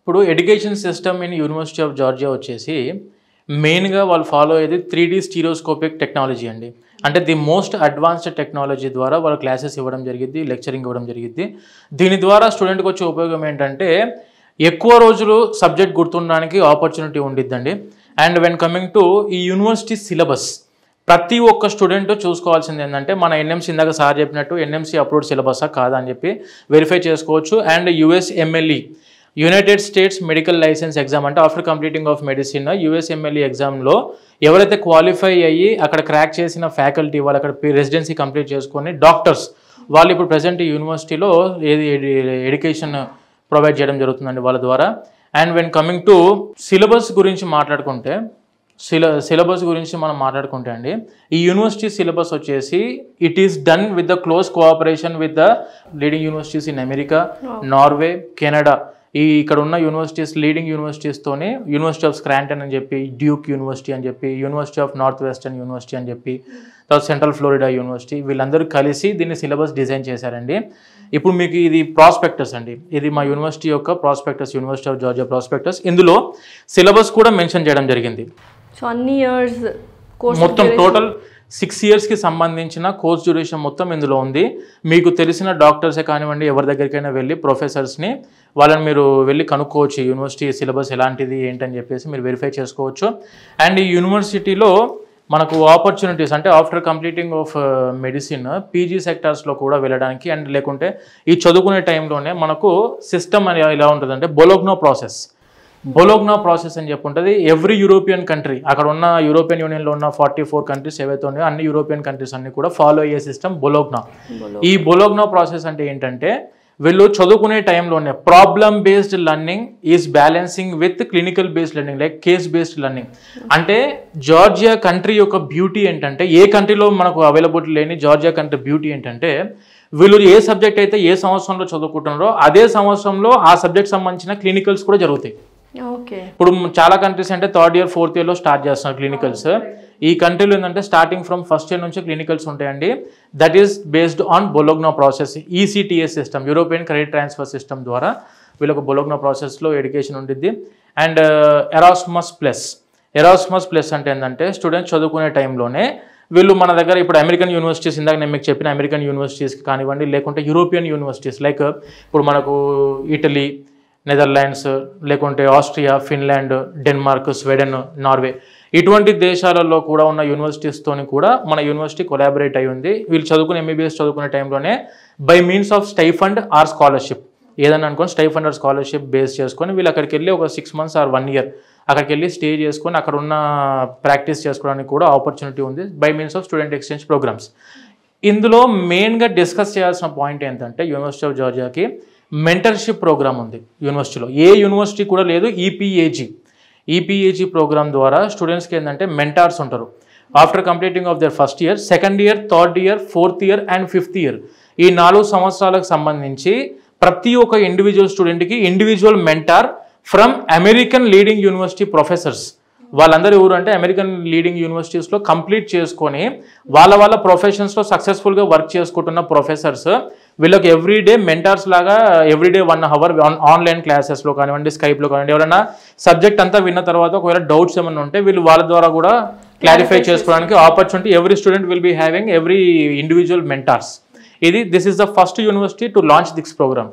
ఇప్పుడు education system in university of Georgia వచ్చేసి మెయిన్గా వాళ్ళు ఫాలో అయ్యేది 3D స్టీరియోస్కోపిక్ టెక్నాలజీ అండి. అంటే ది మోస్ట్ అడ్వాన్స్డ్ టెక్నాలజీ ద్వారా వాళ్ళు క్లాసెస్ ఇవ్వడం జరిగింది, లెక్చరింగ్ ఇవ్వడం జరిగింది. దీని ద్వారా స్టూడెంట్కి వచ్చే ఉపయోగం ఏంటంటే ఎక్కువ రోజులు సబ్జెక్ట్ గుర్తుండడానికి ఆపర్చునిటీ ఉండిద్దండి. అండ్ వెన్ కమింగ్ టు ఈ యూనివర్సిటీ సిలబస్, ప్రతి ఒక్క స్టూడెంట్ చూసుకోవాల్సింది ఏంటంటే మన ఎన్ఎంసీ ఇందాక సార్ చెప్పినట్టు ఎన్ఎంసీ అప్రూవ్డ్ సిలబసా కాదా అని చెప్పి వెరిఫై చేసుకోవచ్చు. And USMLE United States medical licence exam అంటే after completing of medicine USMLE ఎగ్జామ్లో ఎవరైతే క్వాలిఫై అయ్యి అక్కడ క్రాక్ చేసిన ఫ్యాకల్టీ వాళ్ళు అక్కడ రెసిడెన్సీ కంప్లీట్ చేసుకొని డాక్టర్స్ వాళ్ళు ఇప్పుడు ప్రజెంట్ ఈ యూనివర్సిటీలో ఎడ్యుకేషన్ ప్రొవైడ్ చేయడం జరుగుతుందండి వాళ్ళ ద్వారా. And when coming to syllabus గురించి మాట్లాడుకుంటే మనం మాట్లాడుకుంటే అండి ఈ యూనివర్సిటీ సిలబస్ వచ్చేసి it is done with the close cooperation with the leading universities in America, Norway, Canada. ఇక్కడ ఉన్న యూనివర్సిటీస్ లీడింగ్ యూనివర్సిటీస్తోనే యూనివర్సిటీ ఆఫ్ స్క్రాంటన్ అని చెప్పి, డ్యూక్ యూనివర్సిటీ అని చెప్పి, university of north western university అని చెప్పి, తర్వాత సెంట్రల్ ఫ్లోరిడా యూనివర్సిటీ, వీళ్ళందరూ కలిసి దీన్ని సిలబస్ డిజైన్ చేశారండి. ఇప్పుడు మీకు ఇది ప్రాస్పెక్టస్ అండి, ఇది మా యూనివర్సిటీ యొక్క prospectus, university of Georgia prospectus. ఇందులో సిలబస్ కూడా మెన్షన్ చేయడం జరిగింది. సో అన్ని ఇయర్స్ మొత్తం టోటల్ 6 yearsకి సంబంధించిన కోర్స్ డ్యూరేషన్ మొత్తం ఇందులో ఉంది. మీకు తెలిసిన డాక్టర్సే కానివ్వండి, ఎవరి దగ్గరికైనా వెళ్ళి ప్రొఫెసర్స్ని వాళ్ళని మీరు వెళ్ళి కనుక్కోవచ్చు యూనివర్సిటీ సిలబస్ ఎలాంటిది ఏంటని చెప్పేసి మీరు వెరిఫై చేసుకోవచ్చు. అండ్ ఈ యూనివర్సిటీలో మనకు ఆపర్చునిటీస్ అంటే after completing of medicine PG సెక్టార్స్లో కూడా వెళ్ళడానికి అండ్ లేకుంటే ఈ చదువుకునే టైంలోనే మనకు సిస్టమ్ అని ఎలా ఉంటుందంటే బొలోగ్నా ప్రాసెస్ అని చెప్పి ఉంటుంది. ఎవ్రీ యూరోపియన్ కంట్రీ, అక్కడ ఉన్న యూరోపియన్ యూనియన్లో ఉన్న 44 కంట్రీస్ ఏవైతే ఉన్నాయో అన్ని యూరోపియన్ కంట్రీస్ అన్ని కూడా ఫాలో అయ్యే సిస్టమ్ బొలోగ్నా. ఈ బొలోగ్నా ప్రాసెస్ అంటే ఏంటంటే వీళ్ళు చదువుకునే టైంలోనే problem based learning is balancing with clinical based learning like case based learning. అంటే జార్జియా కంట్రీ యొక్క బ్యూటీ ఏంటంటే ఏ కంట్రీలో మనకు అవైలబిలిటీ లేని జార్జియా కంట్రీ బ్యూటీ ఏంటంటే వీళ్ళు ఏ సబ్జెక్ట్ అయితే ఏ సంవత్సరంలో చదువుకుంటున్నారో అదే సంవత్సరంలో ఆ సబ్జెక్ట్ సంబంధించిన క్లినికల్స్ కూడా జరుగుతాయి. ఇప్పుడు చాలా కంట్రీస్ అంటే 3rd year 4th yearలో స్టార్ట్ చేస్తున్నారు క్లినికల్స్. ఈ కంట్రీలో ఏంటంటే స్టార్టింగ్ ఫ్రమ్ 1st year నుంచి క్లినికల్స్ ఉంటాయండి. That is based on Bologna process. ECTS system, European credit transfer system ద్వారా వీళ్ళకు బొలోగ్నా ప్రాసెస్లో ఎడ్యుకేషన్ ఉంటుంది. అండ్ ఎరాస్మస్ ప్లస్ అంటే ఏంటంటే స్టూడెంట్స్ చదువుకునే టైంలోనే వీళ్ళు మన దగ్గర ఇప్పుడు అమెరికన్ యూనివర్సిటీస్, ఇందాక నేను మీకు చెప్పిన అమెరికన్ యూనివర్సిటీస్కి కానివ్వండి, లేకుంటే యూరోపియన్ యూనివర్సిటీస్ లైక్ ఇప్పుడు మనకు ఇటలీ, నెదర్లాండ్స్, లేకుంటే Austria, Finland, Denmark, Sweden, Norway, ఇటువంటి దేశాలలో కూడా ఉన్న యూనివర్సిటీస్తోని కూడా మన యూనివర్సిటీ కొలాబరేట్ అయి ఉంది. వీళ్ళు చదువుకునే MBBS చదువుకునే టైంలోనే by means of stipend or scholarship ఏదన్నా అనుకోని స్టైఫండ్ ఆర్ స్కాలర్షిప్ బేస్ చేసుకొని వీళ్ళు అక్కడికి వెళ్ళి ఒక 6 months ఆర్ 1 year అక్కడికి వెళ్ళి స్టే చేసుకొని అక్కడ ఉన్న ప్రాక్టీస్ చేసుకోవడానికి కూడా ఆపర్చునిటీ ఉంది by means of student exchange programmes. ఇందులో మెయిన్గా డిస్కస్ చేయాల్సిన పాయింట్ ఏంటంటే యూనివర్సిటీ ఆఫ్ జార్జియాకి మెంటర్షిప్ ప్రోగ్రామ్ ఉంది యూనివర్సిటీలో. ఏ యూనివర్సిటీ కూడా లేదు. EPAG ప్రోగ్రామ్ ద్వారా స్టూడెంట్స్కి ఏంటంటే మెంటార్స్ ఉంటారు. After completing of their 1st year, 2nd year, 3rd year, 4th year and 5th year ఈ 4 సంవత్సరాలకు సంబంధించి ప్రతి ఒక్క ఇండివిజువల్ స్టూడెంట్కి individual mentor from American leading university professors. వాళ్ళందరూ ఎవరు అంటే అమెరికన్ లీడింగ్ యూనివర్సిటీస్లో కంప్లీట్ చేసుకొని వాళ్ళ ప్రొఫెషన్స్లో సక్సెస్ఫుల్గా వర్క్ చేసుకుంటున్న ప్రొఫెసర్స్ వీళ్ళకి ఎవ్రీడే మెంటార్స్ లాగా ఎవ్రీడే 1 hour ఆన్లైన్ క్లాసెస్లో కానివ్వండి, స్కైప్లో కానివ్వండి, ఎవరైనా సబ్జెక్ట్ అంతా విన్న తర్వాత ఒకవేళ డౌట్స్ ఏమైనా ఉంటే వీళ్ళు వాళ్ళ ద్వారా కూడా క్లారిఫై చేసుకోవడానికి opportunity. Every student will be having every individual mentors. This is the first university to launch this programme.